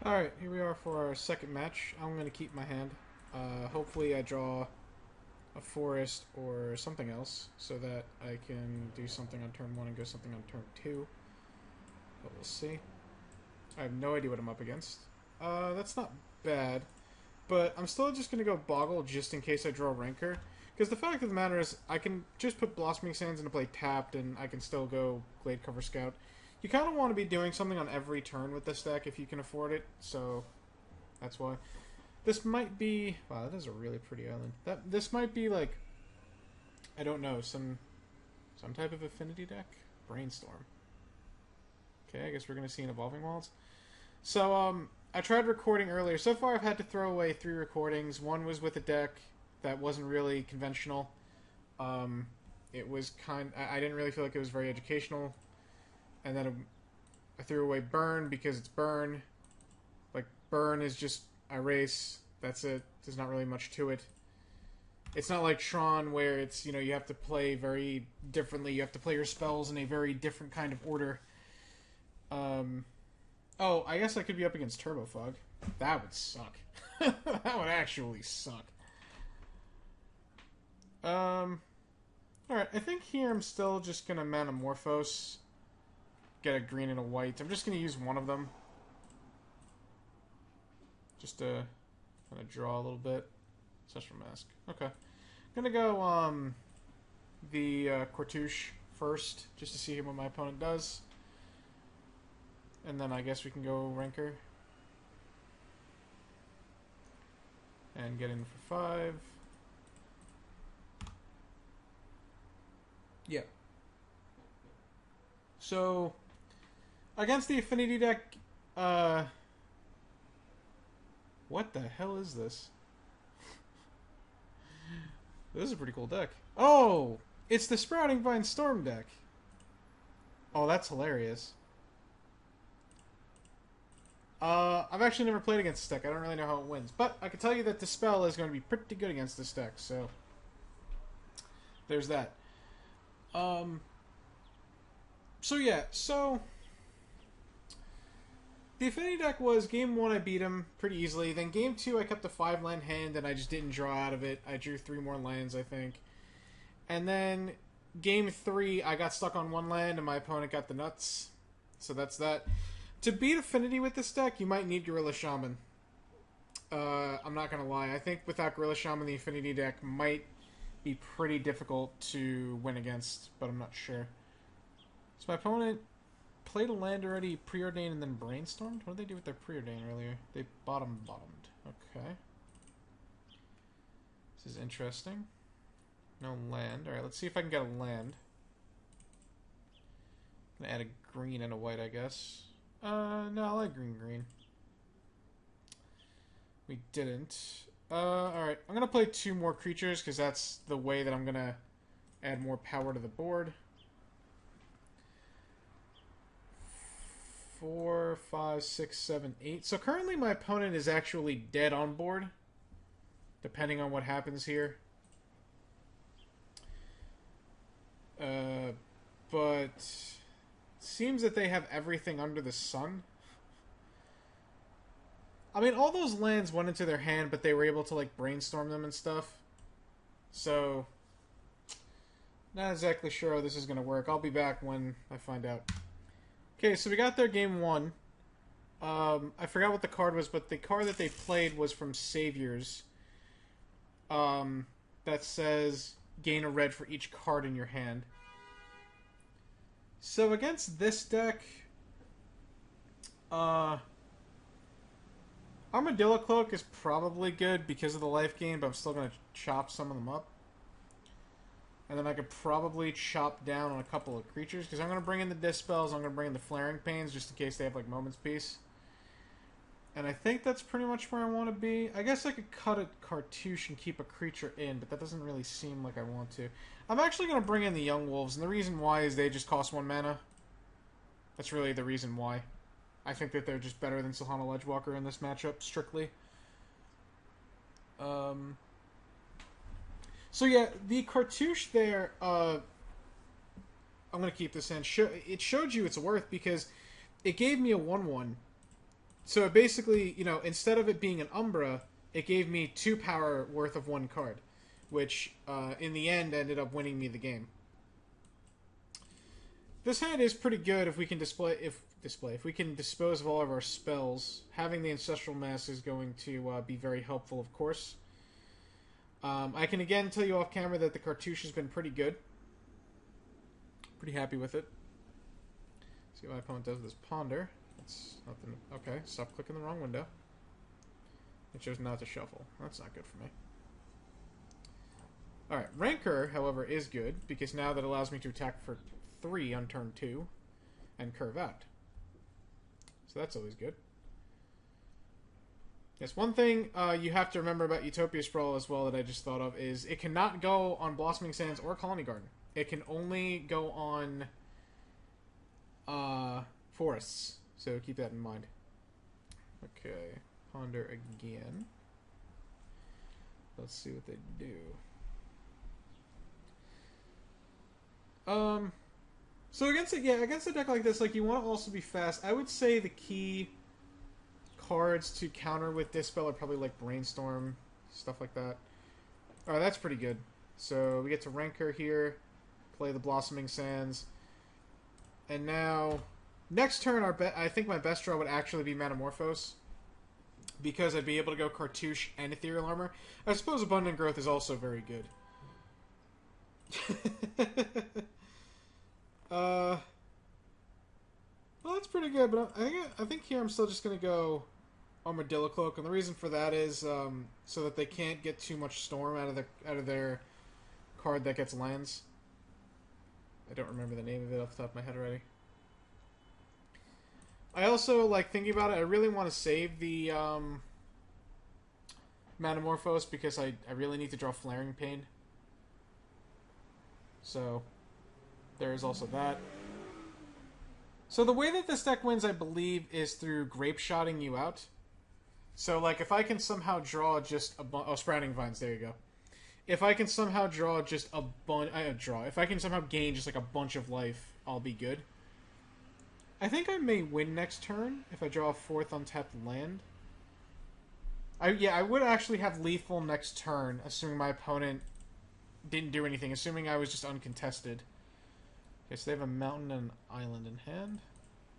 Alright, here we are for our second match. I'm going to keep my hand. Hopefully I draw a forest or something else so that I can do something on turn 1 and go something on turn 2. But we'll see. I have no idea what I'm up against. That's not bad. But I'm still just going to go Boggle just in case I draw Rancor. Because the fact of the matter is, I can just put Blossoming Sands into play tapped and I can still go Glade Cover Scout. You kind of want to be doing something on every turn with this deck if you can afford it, so that's why. This might be... Wow, that is a really pretty island. This might be like, I don't know, some type of affinity deck? Brainstorm. Okay, I guess we're going to see an Evolving Wilds. So, I tried recording earlier. So far I've had to throw away 3 recordings. One was with a deck that wasn't really conventional. It was I didn't really feel like it was very educational. And then I threw away Burn because it's Burn. Like, Burn is just erase. That's it. There's not really much to it. It's not like Tron where it's, you have to play very differently. You have to play your spells in a very different kind of order. Oh, I guess I could be up against Turbo Fog. That would suck. That would actually suck. Alright, I think here I'm still just going to Manamorphose. Get a green and a white. I'm just going to use one of them. Just to kind of draw a little bit. Ancestral Mask. Okay. I'm going to go the Cartouche first, just to see what my opponent does. And then I guess we can go Rancor. And get in for 5. Yeah. So... Against the Affinity deck, what the hell is this? This is a pretty cool deck. Oh! It's the Sprouting Vine Storm deck. Oh, that's hilarious. I've actually never played against this deck. I don't really know how it wins. But I can tell you that the spell is going to be pretty good against this deck, so... There's that. So yeah, the Affinity deck was, game 1 I beat him pretty easily. Then game 2 I kept a 5-land hand and I just didn't draw out of it. I drew 3 more lands, I think. And then game 3 I got stuck on 1 land and my opponent got the nuts. So that's that. To beat Affinity with this deck, you might need Gorilla Shaman. I'm not going to lie. I think without Gorilla Shaman, the Affinity deck might be pretty difficult to win against, but I'm not sure. So my opponent played a land already, Preordained, and then Brainstormed? What did they do with their Preordained earlier? They bottomed. Okay. This is interesting. No land. Alright, let's see if I can get a land. I'm gonna add a green and a white, I guess. No, I like green. We didn't. Alright, I'm gonna play 2 more creatures, because that's the way that I'm gonna add more power to the board. 4, 5, 6, 7, 8. So currently my opponent is actually dead on board, depending on what happens here. But it seems that they have everything under the sun. I mean, all those lands went into their hand, but they were able to, like, brainstorm them and stuff. So, not exactly sure how this is going to work. I'll be back when I find out. Okay, so we got their game 1. I forgot what the card was, but the card that they played was from Saviors. That says, gain a red for each card in your hand. So against this deck, Armadillo Cloak is probably good because of the life gain, but I'm still going to chop some of them up. And then I could probably chop down on a couple of creatures, because I'm going to bring in the Dispels, I'm going to bring in the Flaring Pains, just in case they have, like, Moment's Peace. And I think that's pretty much where I want to be. I guess I could cut a Cartouche and keep a creature in, but that doesn't really seem like I want to. I'm actually going to bring in the Young Wolves, and the reason why is they just cost 1 mana. That's really the reason why. I think that they're just better than Silhana Ledgewalker in this matchup, strictly. So yeah, the Cartouche there, I'm going to keep this in. It showed you its worth because it gave me a 1/1 So it basically, you know, instead of it being an Umbra, it gave me 2 power worth of 1 card, which in the end ended up winning me the game. This hand is pretty good if we can if we can dispose of all of our spells. Having the Ancestral Mass is going to be very helpful, of course. I can again tell you off camera that the cartouche has been pretty good. Pretty happy with it. See what my opponent does with this Ponder. It's nothing. Okay, stop clicking the wrong window. It chose not to shuffle. That's not good for me. Alright, Rancor, however, is good, because now that allows me to attack for 3 on turn 2 and curve out. So that's always good. Yes, one thing you have to remember about Utopia Sprawl as well that I just thought of is it cannot go on Blossoming Sands or Colony Garden. It can only go on forests. So keep that in mind. Okay, Ponder again. Let's see what they do. So against a deck like this, like, you want to also be fast. I would say the key cards to counter with Dispel are probably like Brainstorm, stuff like that. Alright, that's pretty good. So we get to Rancor here, play the Blossoming Sands, and now next turn I think my best draw would actually be Metamorphose, because I'd be able to go Cartouche and Ethereal Armor. I suppose Abundant Growth is also very good. Well, that's pretty good, but I think here I'm still just going to go Armadillo Cloak, and the reason for that is so that they can't get too much Storm out of their card that gets lands. I don't remember the name of it off the top of my head already. I also, like, thinking about it, I really want to save the Metamorphose because I really need to draw Flaring Pain. So there is also that. So the way that this deck wins, I believe, is through Grape Shotting you out. So, like, if I can somehow draw just a bunch... Oh, Sprouting Vines, there you go. If I can somehow draw just a bunch... If I can somehow gain just, like, a bunch of life, I'll be good. I think I may win next turn if I draw a 4th untapped land. I would actually have lethal next turn, assuming my opponent didn't do anything, assuming I was just uncontested. Okay, so they have a mountain and an island in hand.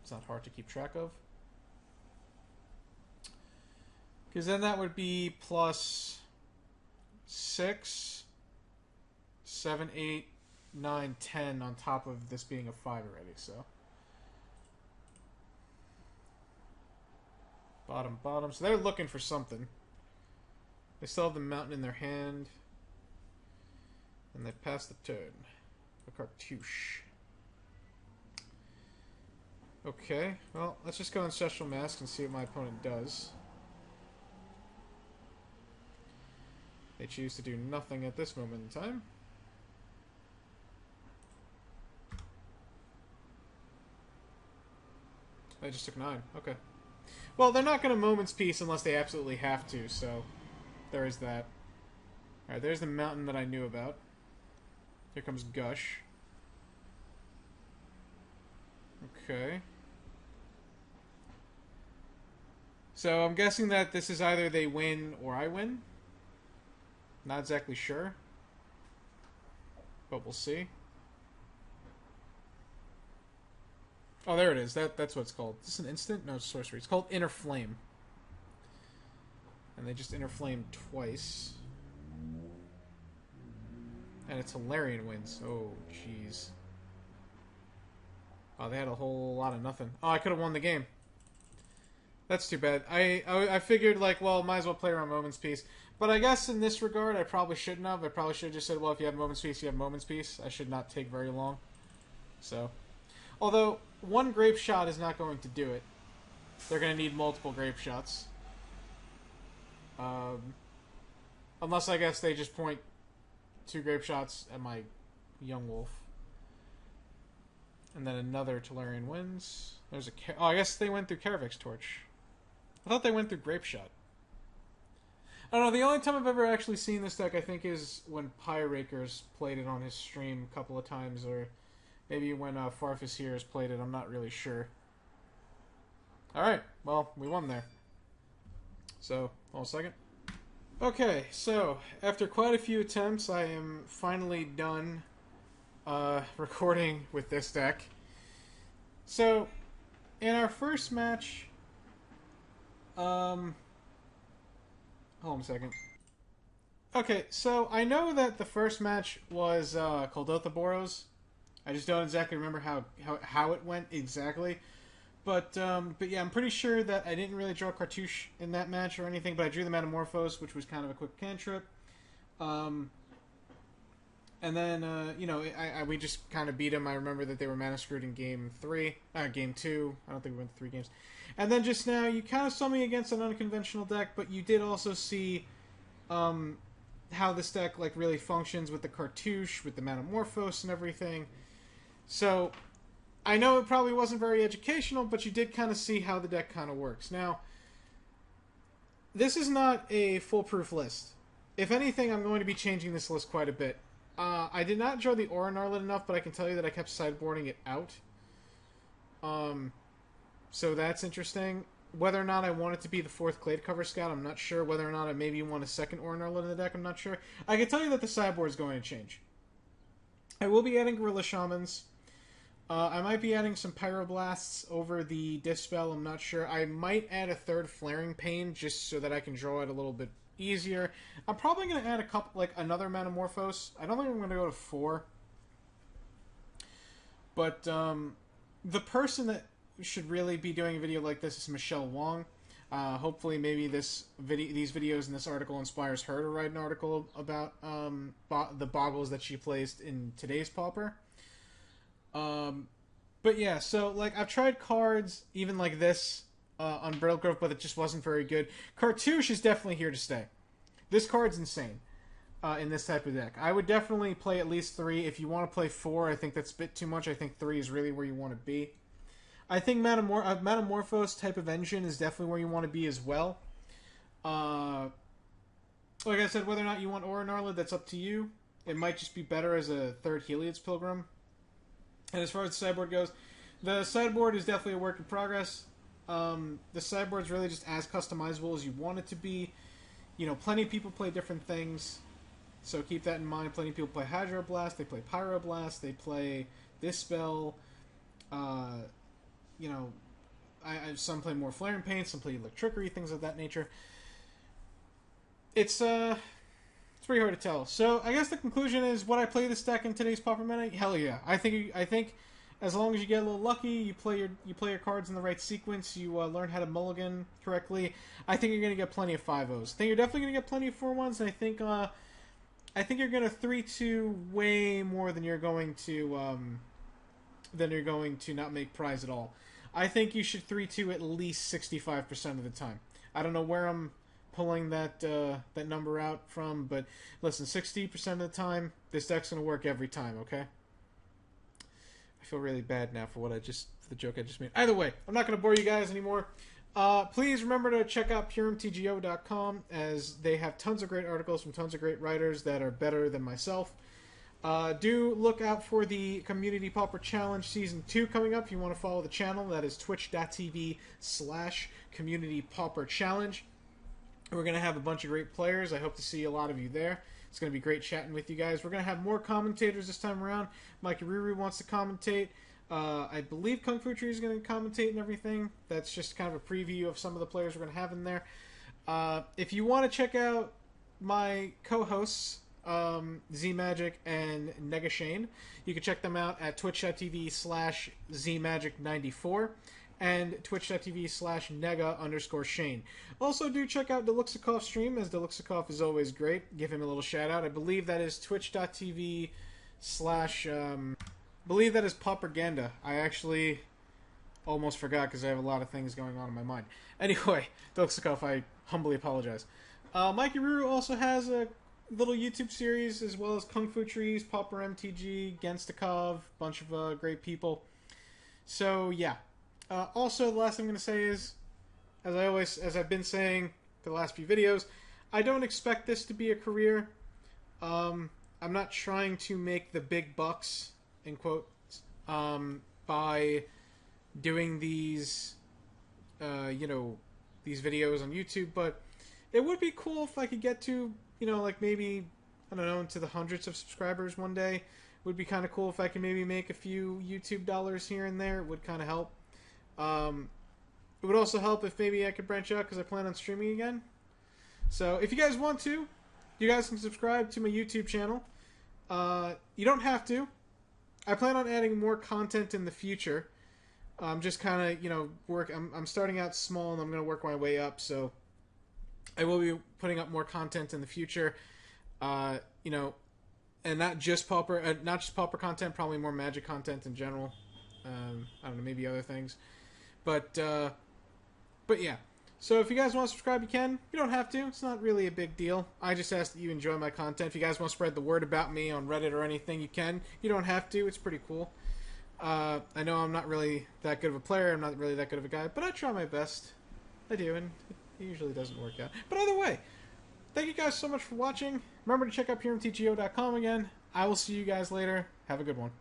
It's not hard to keep track of. Because then that would be plus 6, 7, 8, 9, 10 on top of this being a 5 already, so. Bottom. So they're looking for something. They still have the mountain in their hand. And they pass the turn. A Cartouche. Okay, well, let's just go Ancestral Mask and see what my opponent does. They choose to do nothing at this moment in time. They just took 9. Okay. Well, they're not going to Moment's Peace unless they absolutely have to, so there is that. Alright, there's the mountain that I knew about. Here comes Gush. Okay. So I'm guessing that this is either they win or I win. Not exactly sure. But we'll see. Oh, there it is. That's what it's called. Is this an instant? No, it's sorcery. It's called Inner Flame. And they just Inner Flame twice. And it's Hilarion wins. Oh, jeez. Oh, they had a whole lot of nothing. Oh, I could have won the game. That's too bad. I figured, like, well, might as well play around Moment's Peace. But I guess in this regard, I probably shouldn't have. I probably should have just said, well, if you have Moment's Peace, you have Moment's Peace. I should not take very long. So, although, one Grape Shot is not going to do it. They're going to need multiple Grape Shots. Unless, I guess, they just point 2 Grape Shots at my Young Wolf. And then another Tolarian wins. There's a... Oh, I guess they went through Karavic's Torch. I thought they went through Grape Shot. I don't know, the only time I've ever actually seen this deck, I think, is when Pyrakers played it on his stream a couple of times, or maybe when Farfus here has played it, I'm not really sure. Alright, well, we won there. So, hold a second. Okay, so, after quite a few attempts, I am finally done recording with this deck. So, in our first match, hold on a second. Okay, so I know that the first match was Coldotha Boros. I just don't exactly remember how it went exactly. But yeah, I'm pretty sure that I didn't really draw Cartouche in that match or anything, but I drew the Metamorphose, which was kind of a quick cantrip. Um, and then, we just kind of beat them. I remember that they were mana screwed in game 3, game 2. I don't think we went 3 games. And then just now, you kind of saw me against an unconventional deck, but you did also see how this deck like really functions with the Cartouche, with the Metamorphose and everything. So, I know it probably wasn't very educational, but you did kind of see how the deck kind of works. Now, this is not a foolproof list. If anything, I'm going to be changing this list quite a bit. I did not draw the Aura Narlet enough, but I can tell you that I kept sideboarding it out. So that's interesting. Whether or not I want it to be the 4th Clade Cover Scout, I'm not sure. Whether or not I maybe want a second Aura Narlet in the deck, I'm not sure. I can tell you that the sideboard is going to change. I will be adding Gorilla Shamans. I might be adding some Pyroblasts over the Dispel, I'm not sure. I might add a 3rd Flaring Pain just so that I can draw it a little bit easier. I'm probably going to add a couple, like another Metamorphose. I don't think I'm going to go to 4. But the person that should really be doing a video like this is Michelle Wong. Hopefully, maybe these videos and this article inspires her to write an article about the Bogles that she placed in today's Pauper. But yeah, so like I've tried cards even like this on Brittle Grove, but it just wasn't very good. Cartouche is definitely here to stay. This card's insane in this type of deck. I would definitely play at least 3. If you want to play 4, I think that's a bit too much. I think 3 is really where you want to be. I think Metamorphose type of engine is definitely where you want to be as well. Like I said, whether or not you want Aura Narlet, that's up to you. It might just be better as a 3rd Heliod's Pilgrim. And as far as the sideboard goes, the sideboard is definitely a work in progress. The sideboard is really just as customizable as you want it to be. You know, plenty of people play different things, so keep that in mind. Plenty of people play Hydroblast, they play Pyroblast, they play Dispel. Some play more Flaring Paint, some play Electrickery, things of that nature. It's pretty hard to tell. So I guess the conclusion is, would I play this deck in today's Pauper meta? Hell yeah. I think as long as you get a little lucky, you play your cards in the right sequence, you learn how to mulligan correctly, I think you're going to get plenty of 5-0s. I think you're definitely going to get plenty of 4-1s, and I think you're going to 3-2 way more than you're going to not make prize at all. I think you should 3-2 at least 65% of the time. I don't know where I'm pulling that number out from, but listen, 60% of the time, this deck's going to work every time, okay? I feel really bad now for the joke I just made. Either way, I'm not going to bore you guys anymore. Please remember to check out PureMTGO.com, as they have tons of great articles from tons of great writers that are better than myself. Do look out for the Community Pauper Challenge Season 2 coming up. If you want to follow the channel, that is twitch.tv/Community Pauper Challenge. We're going to have a bunch of great players. I hope to see a lot of you there. It's going to be great chatting with you guys. We're going to have more commentators this time around. Mikey Ruru wants to commentate. I believe Kung Fu Tree is going to commentate and everything. That's just kind of a preview of some of the players we're going to have in there. If you want to check out my co-hosts, ZMagic and Negashane, you can check them out at twitch.tv/ZMagic94 and twitch.tv/Nega_Shane. Also, do check out Deluxikov's stream, as Deluxikov is always great. Give him a little shout out. I believe that is twitch.tv/ believe that is Propaganda. I actually almost forgot because I have a lot of things going on in my mind. Anyway, Deluxikov, I humbly apologize. Mikey Ruru also has a little YouTube series, as well as Kung Fu Trees, Pauper MTG, Genstikov, bunch of great people. So yeah. Also, the last thing I'm going to say is, as I've been saying for the last few videos, I don't expect this to be a career. I'm not trying to make the big bucks, in quotes, by doing these you know, these videos on YouTube, but it would be cool if I could get to, you know, like maybe, I don't know, into the hundreds of subscribers one day. It would be kind of cool if I could maybe make a few YouTube dollars here and there. It would kind of help. It would also help if maybe I could branch out because I plan on streaming again. So if you guys want to, you guys can subscribe to my YouTube channel. You don't have to. I plan on adding more content in the future. Just kind of, you know, work. I'm starting out small and I'm going to work my way up. So I will be putting up more content in the future. You know, and not just pauper content. Probably more magic content in general. I don't know, maybe other things. But yeah. So if you guys want to subscribe, you can. You don't have to. It's not really a big deal. I just ask that you enjoy my content. If you guys want to spread the word about me on Reddit or anything, you can. You don't have to. It's pretty cool. I know I'm not really that good of a player. I'm not really that good of a guy. But I try my best. I do, and it usually doesn't work out. But either way, thank you guys so much for watching. Remember to check out PRMTGO.com again. I will see you guys later. Have a good one.